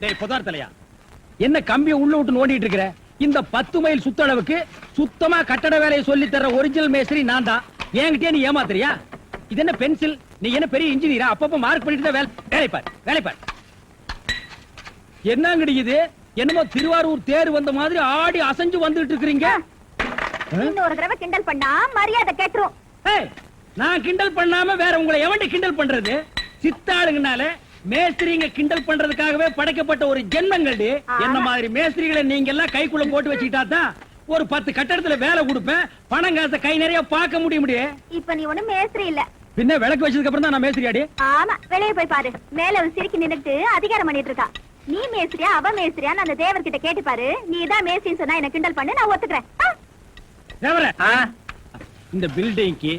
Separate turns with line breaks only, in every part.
டேய் புதார் தலையா, என்ன கம்பியை உள்ள விட்டு நோண்டிட்டு இருக்கிற? இந்த 10 மைல் சுத்தளவுக்கு சுத்தமா கட்டட வேலையை சொல்லி தர ஒரிஜினல் மேஸ்திரி நான் தான். என்கிட்டயே நீ ஏமாத்துறியா? இது என்ன பென்சில்? நீ என்ன பெரிய இன்ஜினியரா? அப்பப்ப மார்க் பண்ணிட்டு தான் வேலை பாரு. என்னங்கடி இது? என்னமோ திருவாரூர் தேர் வந்த மாதிரி ஆடி அசைஞ்சு வந்துட்டு இருக்கீங்க.
இன்னொரு தடவை கிண்டல் பண்ணா மரியாதை கேட்டுரும்.
நான் கிண்டல் பண்ணாம வேற உங்களை எவன்டி கிண்டல் பண்றது? சித்தாளுங்கனால மேஸ்திரிங்க கிண்டல் பண்றதுக்காகவே படைக்கப்பட்ட ஒரு ஜென்மங்கள்டி. என்ன மாதிரி மேஸ்திரிகளை நீங்க எல்லாம் கைக்குள்ள போட்டு வச்சுக்கிட்டா தான் ஒரு 10 கட்டடத்துல வேலை கொடுப்பேன், பணம் காசை கை நிறைய பார்க்க முடியும்.
இப்ப நீ ஒண்ணு மேஸ்திரி இல்ல,
பின்ன விளக்கு வச்சதுக்கு அப்புறம் தான் நான் மேஸ்திரியாடி.
ஆமா, வெளியே போய் பாரு. மேல ஒரு சிரிக்கி நின்னுட்டு அதிகாரம் பண்ணிட்டு இருக்கா. நீ மேஸ்திரியா அவ மேஸ்திரியான்னு அந்த தேவர்கிட்ட கேட்டு பாரு. நீ தான் மேஸ்திரின்னு சொன்னா என்ன கிண்டல் பண்ணு, நான் ஒத்துக்கிறேன்.
தேவரே, இந்த பில்டிங்க்கு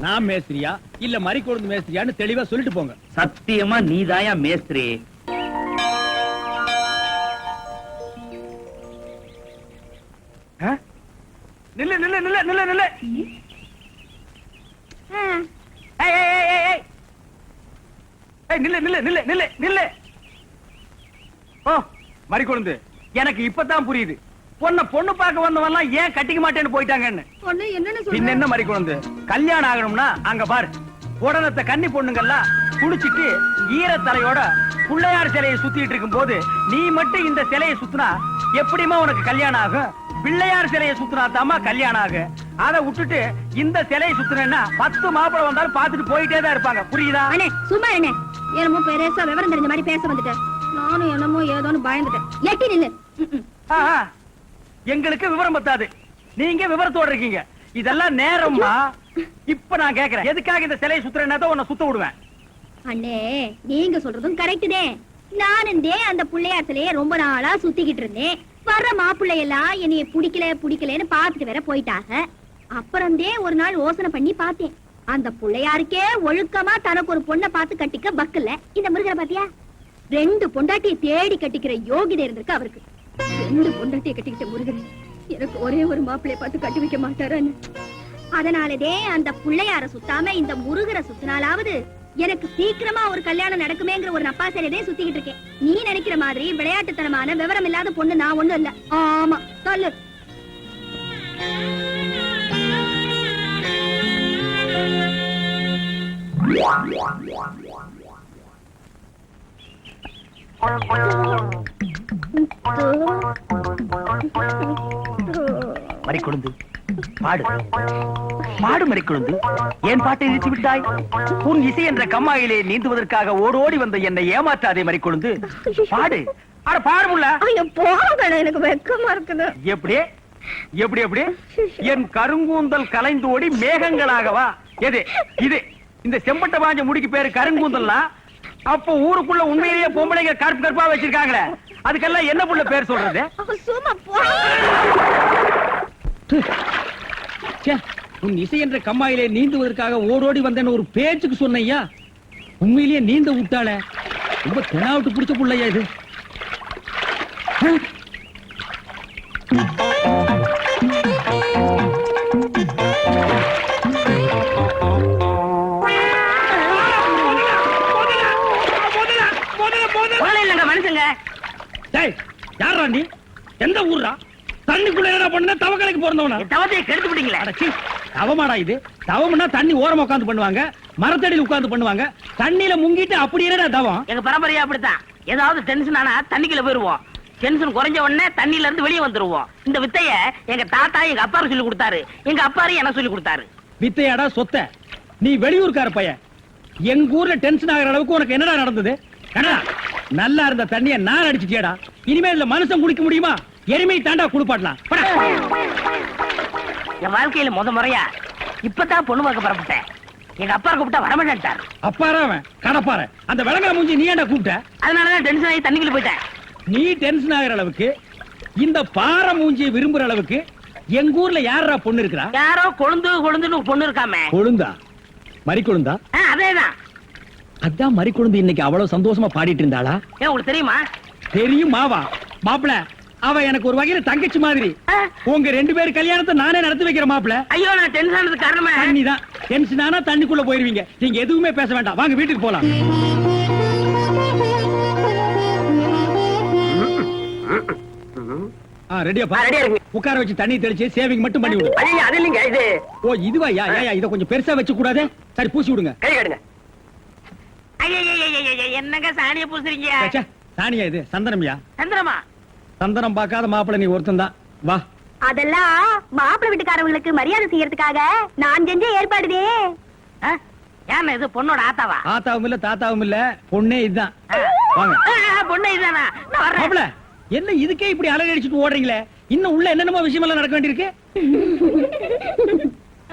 நான் மேஸ்திரியா இல்ல மரிக்கொழுந்து மேஸ்திரியான்னு தெளிவா சொல்லிட்டு போங்க.
சத்தியமா நீதாயா மேஸ்திரி?
நில்லு நில்லு நில்லு நில்லு நில்லு. நில்லு நில்லு நில்லு நில்லு நில்லு. ஓ மரிக்கொழுந்து, எனக்கு இப்பதான் புரியுது பொண்ணு பார்க்க வந்தவன்லாம் ஏன் கட்டிக்க மாட்டேன்னு போயிட்டாங்கன்னு. என்ன மரிக்கொழுந்து, கல்யாணம் ஆகணும்னா அங்க பாரு, உடனத்தை கன்னி பொண்ணுங்கெல்லாம் குளிச்சிட்டு ஈரத்தலையோட பிள்ளையார் சிலையை சுத்திட்டு இருக்கும் போது நீ மட்டும் இந்த சிலையை சுத்தினா எப்படிமா உனக்கு கல்யாணம் ஆகும்? பிள்ளையார் சிலையை சுத்தினா தாமா கல்யாணம் ஆகும். அதை விட்டுட்டு இந்த சிலையை சுத்தினா 10 மாப்பிளை வந்தாலும் பாத்துட்டு போயிட்டே தான் இருப்பாங்க. புரியுதா?
சும்மா என்ன என்னமோ பெருசா விவரம் தெரிஞ்ச மாதிரி பேச வந்துட்டேன். நானும் என்னமோ ஏதோன்னு பயந்துட்டேன். எட்டி நில்லு.
எங்களுக்கு விவரம் பத்தாது, நீங்க விவரத்தோட இருக்கீங்க. இதெல்லாம் நேரமா? இப்ப நான் கேக்குறேன், எதுக்காக இந்த சிலையை சுத்துறேன்னா உன்னை சுத்த விடுவேன்.
அண்ணே, நீங்க சொல்றதும் கரெக்ட். நானும் அந்த பிள்ளையார் சிலையை ரொம்ப நாளா சுத்திக்கிட்டு இருந்தேன். வர்ற மாப்பிள்ளை எல்லாம் என்னைய பிடிக்கலன்னு பாத்துட்டு வேற போயிட்டாங்க. அப்புறம் ஒரு நாள் யோசனை பண்ணி பார்த்தேன், அந்த பிள்ளையாருக்கே ஒழுக்கமா தனக்கு ஒரு பொண்ணை பார்த்து கட்டிக்க பக்கல. இந்த முருகரை பாத்தியா, 2 பொண்டாட்டியை தேடி கட்டிக்கிற யோகிதை இருந்திருக்கு அவருக்கு. 2 பொண்டாட்டியை கட்டிக்கிட்ட முருகன் எனக்கு ஒரே ஒரு மாப்பிள்ளைய பார்த்து கட்டி வைக்க மாட்டாரான்னு. அதனாலதே அந்த பிள்ளையார சுத்தாம இந்த முருகரை சுத்தினாலாவது எனக்கு சீக்கிரமா ஒரு கல்யாணம் நடக்குமேங்கிற ஒரு நப்பாசையிலே சுத்திக்கிட்டு இருக்கேன். நீ நினைக்கிற மாதிரி விளையாட்டுத்தனமான விவரம் இல்லாத பொண்ணு நான் ஒண்ணும் இல்ல. ஆமா, சொல்லு.
மரிக்கொழுந்து, பாடு பாடு மரிக்கொழுந்து. ஏன் பாட்டை நிறுத்தி விட்டாய்? உன் இசை என்ற கம்மாயிலே நீந்துவதற்காக ஓடோடி வந்த என்னை ஏமாற்றாதே மரிக்கொழுந்து, பாடு. அட பாடுமுல்ல.
எனக்கு வெக்கமா இருக்குது.
எப்படி எப்படி எப்படி? என் கருங்கூந்தல் கலைந்து ஓடி மேகங்களாகவா? எது இது? இந்த செம்பட்ட பாஞ்ச முடிக்கு பேரு கருங்கூந்தல்னா அப்போ ஊருக்குள்ள உண்மையிலேயே பொம்பளைங்க கருப்பு கருப்பா வச்சிருக்காங்களே, அதுக்கெல்லாம் என்ன புள்ள பேர் சொல்றது?
உன் இசை என்ற கம்மாயிலே நீந்துவதற்காக ஓடோடி வந்தேன்னு ஒரு பேச்சுக்கு சொன்னையா, உண்மையிலேயே நீந்த விட்டாள. ரொம்ப தெனாவிட்டு பிடிச்ச புள்ளையா இது.
மனுஷங்க
யாரா நீ? எந்த ஊர்ரா? தண்ணிக்குள்ள என்ன பண்ண? தவக்கலைக்கு போறவனா?
தவத்தையை கெடுத்து விட்டீங்களா?
தவமாடா இது? தவம்னா தண்ணி ஓரமா உட்கார்ந்து பண்ணுவாங்க, மரத்தடியில் உட்கார்ந்து பண்ணுவாங்க. தண்ணியில முங்கிட்டு அப்படி என்னடா தவம்?
எங்க பரம்பரையா அப்படித்தான். ஏதாவது டென்ஷன் ஆனா தண்ணிக்குள்ள போயிருவோம். டென்ஷன் குறைஞ்ச உடனே தண்ணியில இருந்து வெளியே வந்துருவோம். இந்த வித்தைய எங்க தாத்தா எங்க அப்பாரு சொல்லி கொடுத்தாரு, எங்க அப்பாரு என்ன சொல்லி கொடுத்தாரு.
வித்தையாடா சொத்த? நீ வெளியூர்கார பையன். எங்க ஊர்ல டென்ஷன் ஆகிற அளவுக்கு உனக்கு என்னடா நடந்தது? நல்லா இருந்த தண்ணிய நான் அடிச்சுட்டியடா. இனிமே இல்ல மனுஷன் குடிக்க முடியுமா? எருமை தாண்டா குளிப்பாட்டலாம்.
என் வாழ்க்கையில முறையா இப்பதான் பொண்ணு பார்க்க புறப்பட்டேன். எங்க அப்பா கூப்பிட்டா வரமாட்டார்.
அப்பாராவன் கடப்பார அந்த விளங்கா மூஞ்சி நீ ஏன்டா கூப்பிட்ட?
அதனாலதான் டென்ஷன் ஆகி தண்ணிக்குள்ள போயிட்டேன்.
நீ டென்ஷன் ஆகிற அளவுக்கு இந்த பாறை மூஞ்சியை விரும்புற அளவுக்கு எங்க ஊர்ல யாரா பொண்ணு இருக்கிறா?
யாரோ கொழுந்துன்னு பொண்ணு இருக்காமே.
கொழுந்தா? மரிக்கொழுந்தா?
அதேதான்.
அதான் மரிக்கொழுந்து இன்னைக்கு அவ்வளவு சந்தோஷமா பாடிட்டு இருந்தாளா?
உங்களுக்கு தெரியுமா?
தெரியுமாவா? மாப்பிள, அவ எனக்கு ஒரு வகையில தங்கச்சி மாதிரி. உங்க 2 பேர் கல்யாணத்தை நானே நடத்தி வைக்கிற மாப்பிள.
ஐயோ, நான் டென்ஷன் ஆனதுக்கு காரணமே
தண்ணிதான். டென்ஷன் ஆனா தண்ணிக்குள்ள போயிருவீங்க. நீங்க எதுவுமே பேச வேண்டாம், வாங்க வீட்டுக்கு போலாம்.
ரெடியாப்பா
ரெடியா இருக்கு.
உட்கார வச்சு தண்ணி தெளிச்சு சேவிங் மட்டும் பண்ணி விடு.
ஐயா அது இல்லைங்க இது
ஓ இதுவா யா யா இத கொஞ்சம் பெருசா வச்சு கூடாதே. சரி பூசி விடுங்க.
கை காடுங்க.
என்னங்க சாணிய பூசுறீங்க?
ச்சே, சாணியா இது? சந்தனம்யா.
சந்திரமா
சந்தனம் பார்க்காத மாப்பிள்ளை நீ ஒருத்தன் தான். வா.
அதெல்லாம் மாப்பிள்ளை வீட்டுக்காரங்களுக்கு மரியாதை செய்யறதுக்காக நான் செஞ்ச ஏற்பாடுதே.
ஏன் இது பொண்ணோட ஆத்தாவா?
ஆத்தாவும் இல்ல தாத்தாவும் இல்ல, பொண்ணே இதுதான். வாங்க.
பொண்ணு இதுதானா? நான் வர்றேன்.
மாப்பிள்ளை என்ன இதுக்கே இப்படி அலறி அடிச்சுட்டு ஓடுறீங்களே? இன்னும் உள்ள என்னென்னமோ விஷயம் எல்லாம் நடக்க வேண்டியிருக்கு.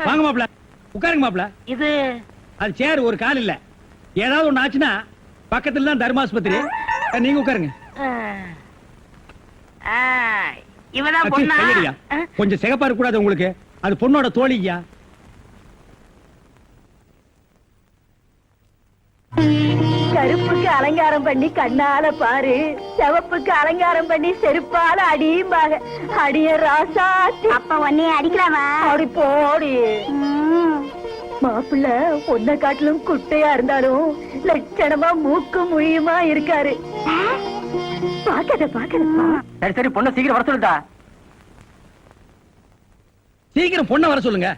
வாங்க மாப்பிள்ளை, உட்காருங்க மாப்பிள்ளை.
இது
அது சேர் ஒரு கால் இல்ல. ஏதாவது ஒண்ணு ஆச்சுன்னா பக்கத்துல தான் தர்மாஸ்பத்திரி. நீங்க உட்காருங்க.
இவதான்
அச்சி,
பொண்ணா?
கையடியா. கொஞ்சம் சிகப்பா இருக்க கூடாது உங்களுக்கு. அது பொண்ணோட தோழியா.
கருப்புக்கு அலங்காரம் பண்ணி கண்ணால பாரு, சிவப்புக்கு அலங்காரம் பண்ணி செருப்பால அடியும்பாக. அடிய ராசாத்தி. அப்ப உன்னைய அடிக்கலாமா? அடி போடி. மாப்பிள்ள பொண்ண காட்டிலும் குட்டையா இருந்தாலும் லட்சணமா மூக்கு முழியுமா இருக்காரு. பாக்கத.
சரி சரி பொண்ணு சீக்கிரம் வர சொல்லுடா.
சீக்கிரம் பொண்ணை வர சொல்லுங்க.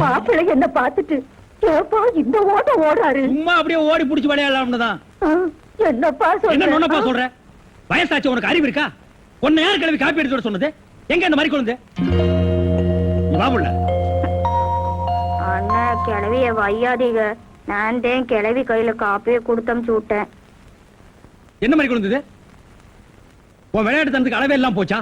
மாப்பிள்ளை என்ன பாத்துட்டு ஏப்பா இந்த ஓட்டம் ஓடுறாரு?
சும்மா அப்படியே ஓடி புடிச்சு விளையாடலாம்னு தான்.
என்னப்பா
என்ன நொன்னப்பா
சொல்ற?
சொல்ற? வயசாச்சு, உனக்கு அறிவு இருக்கா? உன்னை யார் கிளவி காப்பி எடுத்து வர சொன்னது? எங்க இந்த மாதிரி குழந்தை? பாபுள்ள
அண்ணா கிளவிய வையாதீங்க. நான் தான் கிளவி கையில காப்பியை கொடுத்தமிச்சு விட்டேன்.
என்ன மாதிரி குழந்தை? உன் விளையாட்டு தனத்துக்கு அளவே எல்லாம் போச்சா?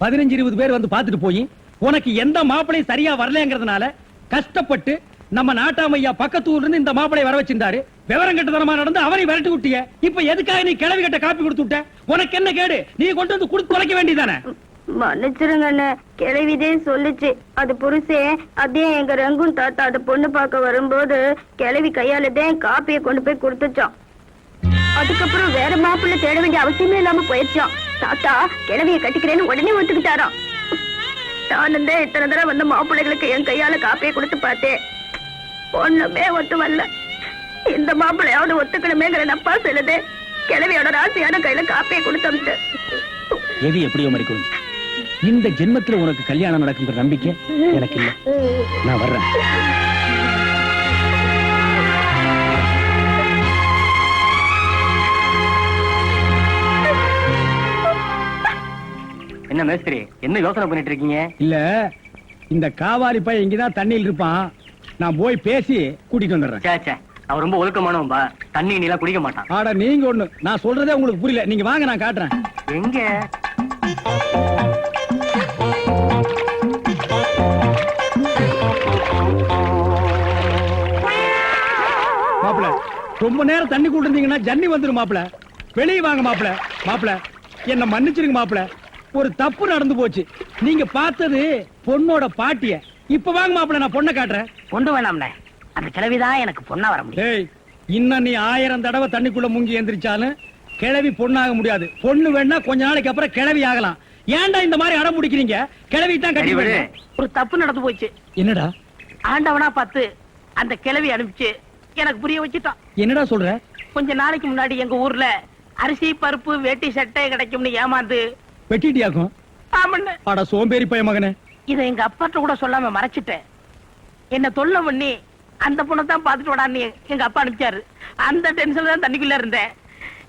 15-20 பேர் வந்து பாத்துட்டு போய் உனக்கு எந்த மாப்பிளையும் சரியா வரலங்கிறதுனால கஷ்டப்பட்டு நம்ம நாட்டாமையா பக்கத்து ஊர்ல இருந்து இந்த மாப்பிளை வர வச்சிருந்தாரு. விவரம் கட்டதனமா நடந்து அவரை விரட்டி விட்டிய. இப்ப எதுக்காக நீ கிளவி கட்ட காப்பி கொடுத்து விட்ட? உனக்கு என்ன கேடு? நீ கொண்டு வந்து கொடுத்து தொலைக்க வேண்டியதானே?
மன்னிச்சிருங்க அண்ணே, கிளவிதே சொல்லுச்சு. அது புருஷே அதே எங்க ரங்கும் தாத்தா அது பொண்ணு பார்க்க வரும்போது கிளவி கையாலதான் காப்பியை கொண்டு போய் கொடுத்துச்சோம். அதுக்கப்புறம் வேற மாப்பிள்ளை தேட வேண்டிய அவசியமே இல்லாம போயிடுச்சோம். தாத்தா கிளவிய கட்டிக்கிறேன்னு உடனே ஒத்துக்கிட்டாராம். நானும் தான் இத்தனை தடவை வந்த மாப்பிள்ளைகளுக்கு என் கையால காப்பியை கொடுத்து பார்த்தேன். ஒண்ணுமே ஒத்து வரல. இந்த மாப்பிள்ளையாவது ஒத்துக்கணுமேங்கிற நப்பா சொல்லுது. கிளவியோட ராசியான கையில காப்பியை கொடுத்து
எது எப்படியோ மாதிரி குழந்தை. இந்த ஜென்மத்துல உனக்கு கல்யாணம் நடக்குங்கிற நம்பிக்கை எனக்கு இல்ல. நான் வர்றேன்.
என்ன மேஸ்திரி என்ன யோசனை பண்ணிட்டு இருக்கீங்க?
இல்ல இந்த காவாலி பையன் இங்கதான் தண்ணியில் இருப்பான். நான் போய் பேசி கூட்டிட்டு வந்துடுறேன்.
சே சே அவன் ரொம்ப ஒழுக்கமானவன்பா. தண்ணி நீலாம் குடிக்க மாட்டான்.
ஆட நீங்க ஒண்ணு, நான் சொல்றதே உங்களுக்கு புரியல. நீங்க வாங்க, நான் காட்டுறேன்.
எங்க
மாப்பிள ரொம்ப நேரம் தண்ணி கூட்டு இருந்தீங்கன்னா ஜன்னி வந்துரும் மாப்பிள. வெளியே வாங்க மாப்பிள. மாப்பிள என்ன மன்னிச்சிருங்க மாப்பிள. ஒரு தப்பு நடந்து போச்சு. நீங்க பார்த்தது பொண்ணோட பாட்டிய. இப்ப வாங்க மாப்பிள, நான் பொண்ணை காட்டுறேன்.
பொண்ணு வேணாம்ல, அந்த கிழவிதான் எனக்கு பொண்ணா வர முடியும்.
டேய், இன்னும் நீ 1000 தடவை தண்ணிக்குள்ள முங்கி எந்திரிச்சாலும் கிழவி பொண்ணாக முடியாது. பொண்ணு வேணா கொஞ்ச நாளைக்கு அப்புறம் கிழவி ஆகலாம். ஏன்டா இந்த மாதிரி அடம் பிடிக்கிறீங்க? கிழவி தான் கட்டி விடு.
ஒரு தப்பு நடந்து போச்சு.
என்னடா
ஆண்டவனா பார்த்து அந்த கிழவி அனுப்பிச்சு எனக்கு புரிய வச்சுட்டான்.
என்னடா சொல்ற?
கொஞ்ச நாளைக்கு முன்னாடி எங்க ஊர்ல அரிசி பருப்பு வேட்டி சட்டை கிடைக்கும்னு ஏமாந்து
வெட்டிட்டியாக்கும்.
ஆமண்ண.
அட சோம்பேறி பைய மகனே.
இதை எங்க அப்பாட்ட கூட சொல்லாம மறைச்சிட்டேன். என்ன தொல்லை பண்ணி அந்த பொண்ணை தான் பாத்துட்டு விடான்னு எங்க அப்பா அனுப்பிச்சாரு. அந்த டென்ஷன்ல தான் தண்ணிக்குள்ள இருந்தேன்.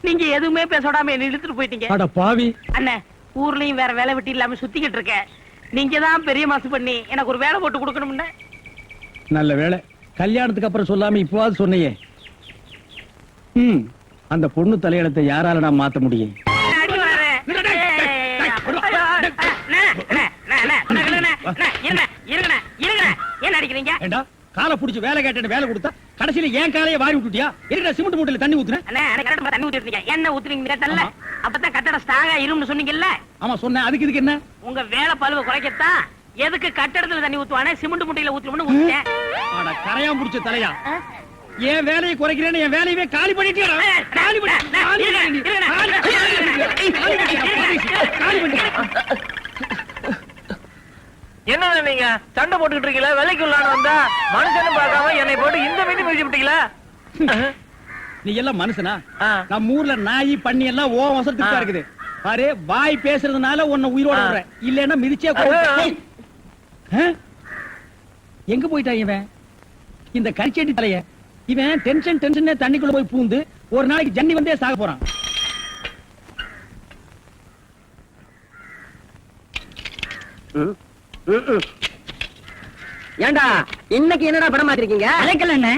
நீங்க எதுவுமே பேச விடாம என்ன இழுத்துட்டு போயிட்டீங்க.
அட பாவி.
அண்ணே, ஊர்லயும் வேற வேலை வெட்டி இல்லாம சுத்திக்கிட்டு இருக்கேன். நீங்க தான் பெரிய மாசு பண்ணி எனக்கு ஒரு வேலை போட்டு கொடுக்கணும்னு.
நல்ல வேலை, கல்யாணத்துக்கு அப்புறம் சொல்லாம இப்பவாது சொன்னையே. அந்த பொண்ணு தலையெழுத்தை யாரால நான் மாத்த முடியும்?
அடி வரேன். என்ன அடிக்கிறீங்க?
ஏண்டா காலை புடிச்சு வேலை கேட்டேன்னு வேலை கொடுத்தா கடைசியில ஏன் காலையை வாரி விட்டுட்டியா? இருக்கிற சிமெண்ட் மூட்டையில தண்ணி ஊத்துனேன்.
தண்ணி ஊத்திருந்தீங்க. என்ன ஊத்துறீங்க? அப்பதான் கட்டட ஸ்ட்ராங்கா இரும்னு சொன்னீங்கல்ல.
ஆமா சொன்னேன். அதுக்கு இதுக்கு என்ன?
உங்க வேலை பழுவ குறைக்கத்தான் எதுக்கு கட்டடத்துல தண்ணி ஊத்துவானே சிமெண்ட் முட்டையில ஊத்துறோம்னு ஊத்துட்டேன்.
கரையான் புடிச்ச தலையா. என் வேலையை குறைக்கிறேன்னு என் வேலையவே காலி பண்ணிட்டு காலி
என்ன நீங்க சண்டை போட்டுக்கிட்டு இருக்கீங்களா? வேலைக்கு உள்ளான வந்தா மனுஷன்னு பார்க்காம என்னை போட்டு இந்த மீது மிதிச்சு விட்டீங்களா?
நீ எல்லாம் மனுஷனா? நம்ம ஊர்ல நாய் பண்ணி எல்லாம் ஓ வசத்துக்கு இருக்குது பாரு. வாய் பேசுறதுனால உன்னை உயிரோட விடுறேன், இல்லன்னா மிதிச்சே எங்க போயிட்டா இவன் இந்த கரிச்செட்டி தலைய? இவன் டென்ஷன் தண்ணிக்குள்ள போய் பூந்து ஒரு நாளைக்கு ஜன்னி வந்தே சாக போறான்.
ஏண்டா இன்னைக்கு என்னடா படம் மாத்திருக்கீங்க?
அழைக்கல என்ன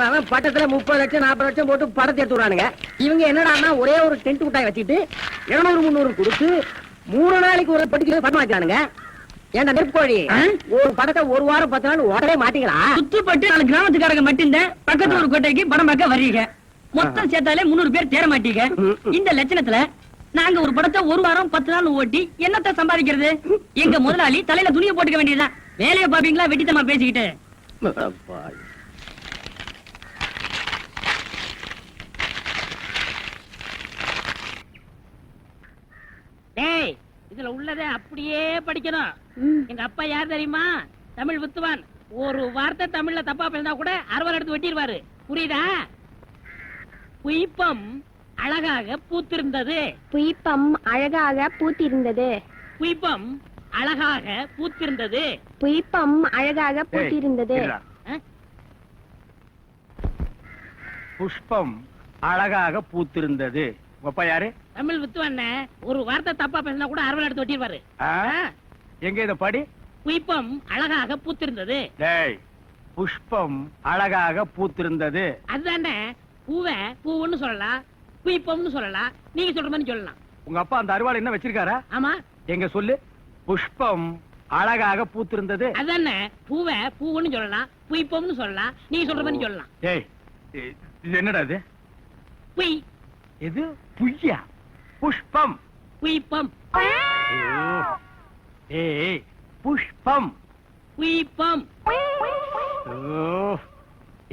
அவன் பட்டத்துல 30 லட்சம் 40 லட்சம் போட்டு படத்தை எடுத்து விடுறானுங்க. இவங்க என்னடான்னா ஒரே ஒரு டென்ட் குட்டாய் வச்சுட்டு 200 300 கொடுத்து 3 நாளைக்கு ஒரு படிக்கிறது படம் மாத்திரானுங்க. ஏண்டா நெருப்புக்கோழி, ஒரு படத்தை ஒரு வாரம் 10 நாள் உடனே மாட்டீங்களா?
சுத்துப்பட்டு 4 கிராமத்துக்காரங்க மட்டும் பக்கத்து ஒரு கோட்டைக்கு படம் பார்க்க வர்றீங்க. மொத்தம் சேர்த்தாலே 300 பேர் தேர மாட்டீங்க. இந்த லட்சணத்துல நாங்க ஒரு படத்தை ஒரு வாரம் 10 நாள் ஓட்டி என்னத்தை சம்பாதிக்கிறது? எங்க முதலாளி தலையில துணியை போட்டுக்க வேண்டியதுதான். வேலையை பாப்பீங்களா வெட்டித்தமா பேசிக்கிட்டு? டேய், இதுல உள்ளதை அப்படியே படிக்கணும். எங்க அப்பா யார் தெரியுமா? தமிழ் வித்துவான். ஒரு வார்த்தை தமிழ்ல தப்பா பேசினா கூட அறுவல் எடுத்து வெட்டிடுவாரு. புரியுதா? புய்பம் அழகாக பூத்திருந்தது.
புய்பம் அழகாக பூத்திருந்தது.
புய்பம் அழகாக பூத்திருந்தது.
புய்பம் அழகாக பூத்திருந்தது.
புஷ்பம் அழகாக பூத்திருந்தது. அப்பா யாரு?
தமிழ் வித்துவான். ஒரு வார்த்தை தப்பா பேசினா கூட அறுவல் எடுத்து வெட்டிடுவாரு.
எங்க இத படி?
புய்பம் அழகாக பூத்திருந்தது.
டேய், புஷ்பம் அழகாக பூத்திருந்தது.
அதுதானே. பூவை பூவுன்னு சொல்லலாம், புய்பம்னு சொல்லலாம். நீங்க சொல்ற மாதிரி சொல்லலாம்.
உங்க அப்பா அந்த அருவாள் என்ன வச்சிருக்காரா?
ஆமா.
எங்க சொல்லு. புஷ்பம் அழகாக பூத்திருந்தது.
அதுதானே. பூவை பூவுன்னு சொல்லலாம், புய்பம்னு சொல்லலாம். நீங்க சொல்ற மாதிரி சொல்லலாம்.
டேய், இது என்னடா இது?
புய்.
இது புய்யா? புஷ்பம்.
புய்பம்.
ஏய், புஷ்பம்.
புய்பம்.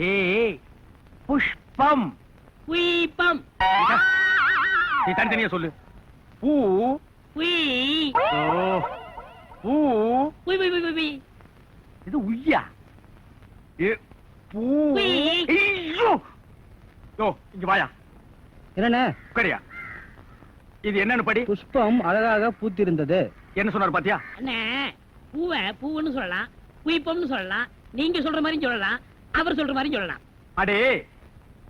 ஏய், புஷ்பம்.
புய்பம்.
நீ தனித்தனியா சொல்லு. பூ.
புய்.
பூ.
புய் புய் புய் புய்.
இது உய்யா? பூ. ஐயோ, இங்க வாயா.
என்ன
உட்காரியா. இது என்னன்னு படி.
புஷ்பம் அழகாக பூத்திருந்தது.
என்ன சொன்னாரு பாத்தியா?
அண்ணே, பூவை பூவுன்னு சொல்லலாம், புய்பம்னு சொல்லலாம். நீங்க சொல்ற மாதிரி சொல்லலாம், அவர் சொல்ற மாதிரி சொல்லலாம்.
அடே,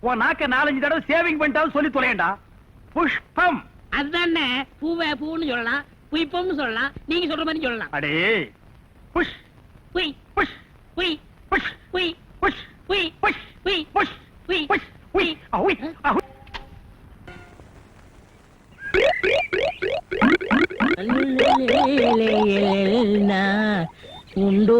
உன் நாக்க 4-5 தடவை சேவிங் பண்ணிட்டாலும் சொல்லி தொலையண்டா. புஷ்பம்.
அதுதானே. பூவை பூவுன்னு சொல்லலாம், புய்பம்னு சொல்லலாம். நீங்க சொல்ற மாதிரி சொல்லலாம்.
அடே, புஷ்
புய்
புஷ்
புய்
புஷ்
புய்
புஷ்
புய்
புஷ்
புய்
புஷ்
புய்
புஷ் உய் அவுய் அவுய்.
உண்டோ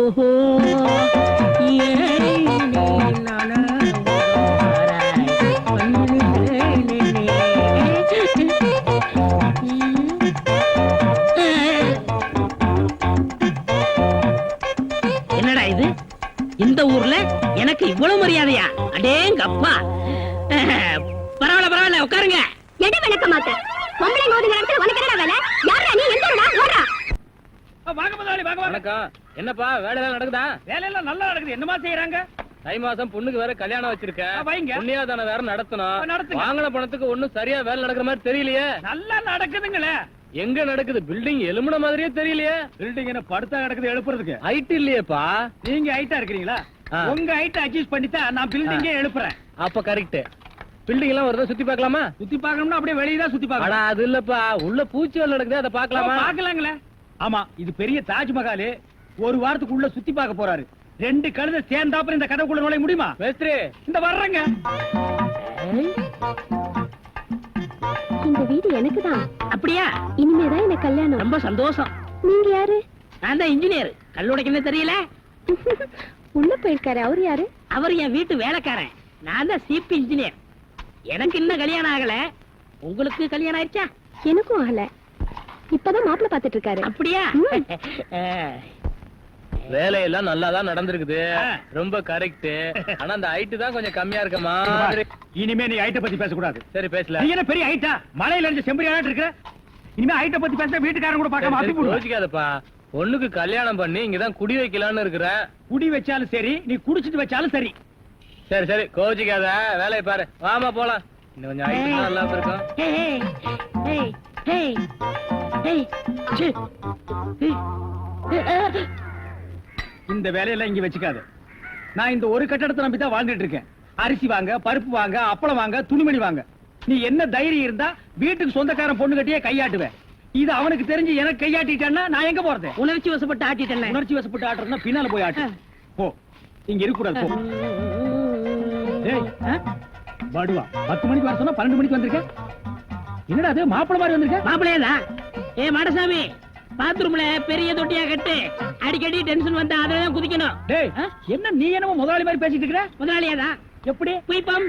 என்னடா இது? இந்த ஊர்ல எனக்கு இவ்வளவு மரியாதையா? அடேங்க அப்பா. பரவாயில்ல உட்காருங்க.
எடை விளக்க மாட்டேன். பொம்பளை மோதுகிற இடத்துல உனக்கு என்னடா வேலை? யாரா நீ? எந்த ஊரா? ஓடா.
வாங்க முதலாளி, வாங்க வாங்க.
வணக்கம். என்னப்பா வேலை எல்லாம் நடக்குதா?
வேலையெல்லாம் நல்லா நடக்குது. என்னமா செய்யறாங்க?
தை மாசம் பொண்ணுக்கு வேற கல்யாணம் வச்சிருக்கேன்.
வைங்க.
புண்ணியாதான வேற நடத்தணும்.
நடத்துங்க.
வாங்கின பணத்துக்கு ஒண்ணும் சரியா வேலை நடக்கிற மாதிரி தெரியலையே.
நல்லா நடக்குதுங்களே.
எங்க நடக்குது? பில்டிங் எலும்புன மாதிரியே தெரியலையே.
பில்டிங் என்ன படுத்தா கிடக்குது எழுப்புறதுக்கு?
ஹைட் இல்லையேப்பா.
நீங்க ஹைட்டா இருக்கிறீங்களா? உங்க ஹைட் அட்ஜஸ்ட் பண்ணிட்டா நான் பில்டிங்கே எழுப்புறேன்.
அப்ப கரெக்ட். பில்டிங் எல்லாம் வருதா? சுத்தி பார்க்கலாமா?
சுத்தி பார்க்கணும்னா அப்படியே வெளியே தான் சுத்தி
அட
பார்க்கணும்.
அது இல்லப்பா, உள்ள பூச்சி வேலை நடக்குது, அதை பார்க்கலாமா?
பார்க்கலாங்களே. ஆமா, இது பெரிய தாஜ்மஹால். ஒரு வாரத்துக்கு உள்ள சுத்தி பார்க்க போறாரு. 2 கழுதை சேர்ந்தாப்புல இந்த கடைக்குள்ள நுழைய முடியுமா?
மேஸ்திரி,
இந்த வர்றங்க.
இந்த வீடு எனக்குதான்.
அப்படியா?
இனிமேதான் எனக்கு கல்யாணம்.
ரொம்ப சந்தோஷம்.
நீங்க யாரு?
நான் தான் இன்ஜினியர். கல்லுடைக்கு என்ன தெரியல?
உள்ள போயிருக்காரு. அவரு யாரு?
அவர் என் வீட்டு வேலைக்காரன். நான் தான் சிபி இன்ஜினியர். எனக்கு இன்னும் கல்யாணம் ஆகல. உங்களுக்கு கல்யாணம் ஆயிடுச்சா?
எனக்கும் ஆகல. இப்பதான் மாப்பிள்ளை பாத்துட்டு இருக்காரு.
அப்படியா?
வேலையெல்லாம் நல்லா தான் நடந்திருக்குது, ரொம்ப கரெக்ட். ஆனா அந்த ஹைட் தான் கொஞ்சம் கம்மியா இருக்க மாதிரி.
இனிமே நீ ஹைட்ட பத்தி பேசக்கூடாது.
சரி பேசல.
நீ என்ன பெரிய ஹைட்டா? மலையில இருந்து செம்பரியாட்டு இருக்க. இனிமே ஹைட்ட பத்தி பேச வீட்டுக்காரன் கூட பார்க்காம அப்பி போடு.
யோசிக்காதப்பா, பொண்ணுக்கு கல்யாணம் பண்ணி இங்கதான் குடி வைக்கலாம்னு இருக்கிறேன்.
குடி வச்சாலும் சரி, நீ குடிச்சிட்டு வச்சாலும் சரி.
சரி சரி கோச்சிக்காத, வேலையை பாரு. வாமா போலாம். இன்னும் கொஞ்சம் ஹைட் நல்லா இருக்கும்.
இந்த வேலையெல்லாம் இங்க வச்சுக்காத. நான் இந்த ஒரு கட்டடத்தை நம்பி தான் வாழ்ந்துட்டு இருக்கேன். அரிசி வாங்க, பருப்பு வாங்க, அப்பளம் வாங்க, துணிமணி வாங்க. நீ என்ன தைரியம் இருந்தா வீட்டுக்கு சொந்தக்காரன் பொண்ணு கட்டியே கையாட்டுவேன். இது அவனுக்கு தெரிஞ்சு எனக்கு கையாட்டிட்டான்னா நான் எங்க போறது?
உணர்ச்சி வசப்பட்டு ஆட்டிட்டேன்.
உணர்ச்சி வசப்பட்டு ஆட்டுறதுனா பின்னால போய் ஆட்டு. போ, இங்க இருக்க கூடாது. போ. டேய், பாடுவா 10 மணிக்கு வர சொன்னா 12 மணிக்கு வந்திருக்க. என்னடா அது மாப்பிள மாதிரி வந்திருக்க?
மாப்பிள்ளையா? ஏ மாடசாமி, பாத்ரூம்ல பெரிய தொட்டியா கட்டு. அடிக்கடி டென்ஷன் வந்தா அதுலதான் குதிக்கணும்.
டேய், என்ன நீ என்னமோ முதலாளி மாதிரி பேசிட்டு இருக்கற?
முதலாளியாதான்.
எப்படி?
குயிப்பம்.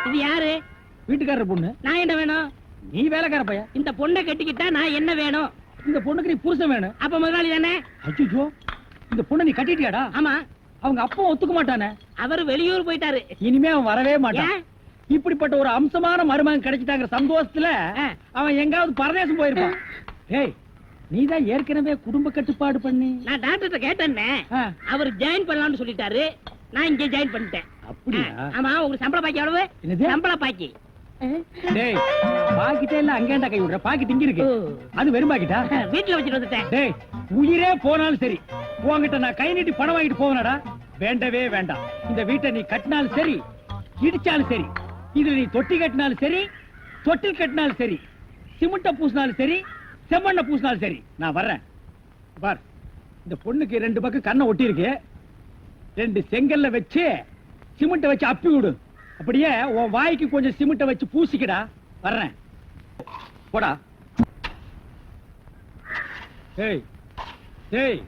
இது யாரு?
வீட்டுக்காரர் பொண்ணு.
நான் என்ன வேணும்?
நீ வேலைக்கார பையன்.
இந்த பொண்ணை கட்டிக்கிட்டா நான் என்ன வேணும்?
இந்த பொண்ணுக்கு நீ புருஷன் வேணும்.
அப்ப முதலாளி தானே?
அச்சோ, இந்த பொண்ணை நீ கட்டிட்டியாடா?
ஆமா.
அவங்க அப்பா ஒத்துக்க மாட்டானே.
அவரு வெளியூர் போயிட்டாரு.
இனிமே அவன் வரவே மாட்டான்.
ஏன்?
இப்படிப்பட்ட ஒரு அம்சமான மருமகன் கிடைச்சிட்டாங்க சந்தோஷத்துல அவன் எங்காவது பரதேசம் போயிருப்பான். ஏய், நீதான் ஏற்கனவே குடும்ப கட்டுப்பாடு பண்ணி.
நான் டாக்டர்கிட்ட கேட்டேன்னே, அவர் ஜாயின் பண்ணலாம்னு சொல்லிட்டாரு. நான் இங்க ஜாயின் பண்ணிட்டேன்.
அப்படியா?
ஆமா. உங்களுக்கு சம்பள பாக்கி எவ்வளவு?
என்னது?
சம்பள பாக்கி.
டேய், பாக்கிட்டே இல்ல அங்கேண்டா கை விடுற. பாக்கிட்டு இங்க இருக்கு. அது வெறும் பாக்கிட்டா?
வீட்டுல வச்சுட்டு வந்துட்டேன்.
டேய், உயிரே போனாலும் சரி உன்கிட்ட நான் கை நீட்டி பணம் வாங்கிட்டு போவனடா. வேண்டவே வேண்டாம். இந்த வீட்டை நீ கட்டினாலும் சரி, இடிச்சாலும் சரி, இதுல நீ தொட்டி கட்டினாலும் சரி, தொட்டில் கட்டினாலும் சரி, சிமெண்ட பூசினாலும் சரி, செம்மண்ண பூசினாலும் சரி, நான் வர்றேன். பார், இந்த பொண்ணுக்கு 2 பக்கம் கண்ணை ஒட்டி இருக்கு. 2 செங்கல்ல வச்சு சிமெண்ட வச்சு அப்பி விடு. அப்படியே உன் வாய்க்கு கொஞ்சம் சிமெண்ட வச்சு பூசிக்கடா. வர்றேன். போடா. ஏய் ஏய்,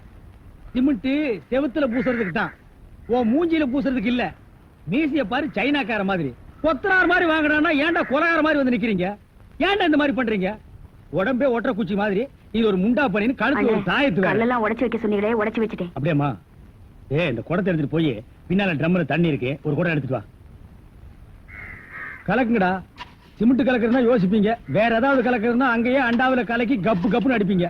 சிமெண்ட் செவுத்துல பூசுறதுக்கு தான், உன் மூஞ்சில பூசுறதுக்கு இல்ல. மீசிய பாரு, சைனாக்கார மாதிரி கொத்தனார் மாதிரி வாங்குறானா. ஏன்டா கொலகார மாதிரி வந்து நிக்கிறீங்க? ஏன்டா இந்த மாதிரி பண்றீங்க? உடம்பே ஒற்ற குச்சி மாதிரி இது ஒரு முண்டா பண்ணின்னு கழுத்து ஒரு தாயத்து வேற.
எல்லாம் உடைச்சு வைக்க சொன்னீங்களே, உடைச்சு வச்சுட்டேன்.
அப்படியேம்மா? இந்த குடத்தை எடுத்துட்டு போய் பின்னால ட்ரம்ல தண்ணி இருக்கு, ஒரு குடம் எடுத்துட்டு வா. கலக்குங்கடா. சிமெண்ட் கலக்குறதுனா யோசிப்பீங்க, வேற ஏதாவது கலக்குறதுனா அங்கேயே அண்டாவில கலக்கி கப்பு கப்புன்னு அடிப்பீங்க.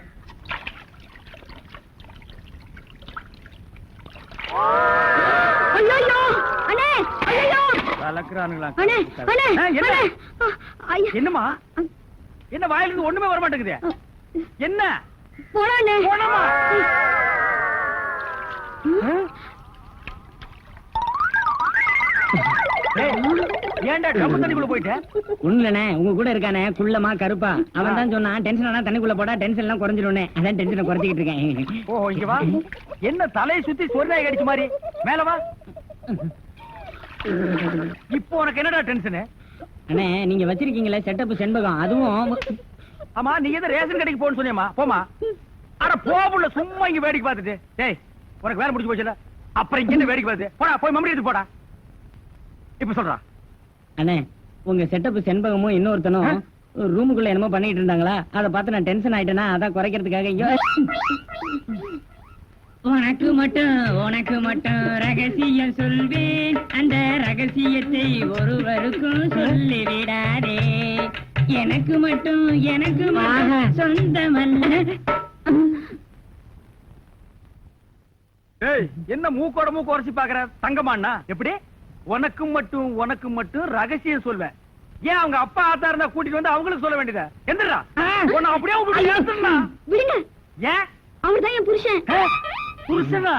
என்னமா? என்ன வாயில இருந்து ஒண்ணுமே வர மாட்டேங்குது? என்ன? போனமா? ஏன்டா ட்ரம் தண்ணிக்குள்ள போயிட்ட?
ஒண்ணுலண்ணே, உங்க கூட இருக்கானே குள்ளமா கருப்பா, அவன் தான் சொன்னான் டென்ஷன் ஆனா தண்ணிக்குள்ள போடா டென்ஷன் எல்லாம் குறைஞ்சிடும்னே. அதான் டென்ஷனை குறைச்சிக்கிட்டு இருக்கேன்.
ஓ, இங்க வா. என்ன தலையை சுத்தி சொர்ணாய் அடிச்ச மாதிரி? மேல வா. இப்போ உனக்கு என்னடா டென்ஷன்?
அண்ணே, நீங்க வச்சிருக்கீங்களே செட்டப் செண்பகம், அதுவும்.
ஆமா, நீ எதை ரேஷன் கடைக்கு போன்னு சொன்னியம்மா? போமா. அட போபுள்ள, சும்மா இங்க வேடிக்கை பார்த்துட்டு. டேய், உனக்கு வேலை முடிஞ்சு போச்சுல, அப்புறம் இங்க வேடிக்கை பார்த்து போடா. போய் மம்மி எடுத்து போடா. இப்ப சொல்றா.
அண்ணே, உங்க செட்டப் செண்பகமும் இன்னொருத்தனும் ரூமுக்குள்ள என்னமோ பண்ணிட்டு இருந்தாங்களா, அதை பார்த்து நான் டென்ஷன் ஆயிட்டேனா, அதான் குறைக்கிறதுக்காக இங்க. உனக்கு மட்டும் ரகசியம் சொல்வேன், அந்த ரகசியத்தை ஒருவருக்கும் சொல்லி விடாதே. எனக்கு மட்டும் சொந்தமல்ல.
ஏய், என்ன மூக்கோட மூக்கு உரைச்சி பாக்குற? தங்கமாண்ணா எப்படி? உனக்கு மட்டும் ரகசியம் சொல்வேன். ஏன் அவங்க அப்பா ஆத்தா இருந்தா கூட்டிட்டு வந்து அவங்களுக்கு சொல்ல வேண்டியதா? எந்திரா. உன்னை அப்படியே
விடுங்க.
ஏன்?
அவர்தான் என் புருஷன்.
புருஷனா?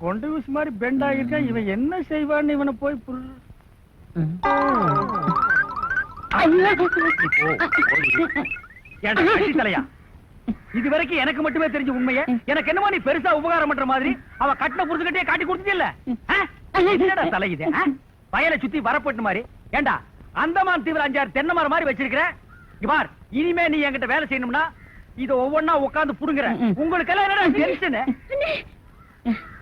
கொண்டு வீசு மாதிரி பெண்ட் ஆகிருக்க. இவன் என்ன செய்வான்னு இவனை போய் தலையா? இது வரைக்கும் எனக்கு மட்டுமே தெரிஞ்ச உண்மையை எனக்கு என்னமோ நீ பெருசா உபகாரம் பண்ற மாதிரி அவ கட்டின புருஷன்கிட்டே காட்டி கொடுத்தது இல்ல. என்னடா தலை இது? வயலை சுத்தி வரப்பட்டு மாதிரி. ஏண்டா, அந்தமான் தீவிர 5-6 தென்னை மரம் மாதிரி வச்சிருக்கிற. பார், இனிமே நீ என்கிட்ட வேலை செய்யணும்னா இத ஒவ்வொன்னா உட்கார்ந்து புடுங்குற. உங்களுக்கு எல்லாம் என்னடா டென்ஷன்?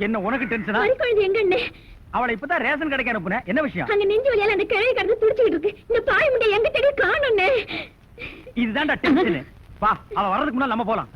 என்ன உனக்கு டென்ஷனா?
எங்க
அவளை இப்பதான் ரேஷன் கடைக்கு அனுப்புனேன். என்ன விஷயம்?
அங்க நெஞ்சு வலியால அந்த கிழவி கடந்து துடிச்சிட்டு இருக்கு. இந்த பாய் முண்டை எங்க தேடி காணோம்னே.
இதுதான்டா டென்ஷன். வா, அவ வர்றதுக்கு முன்னால நம்ம போலாம்.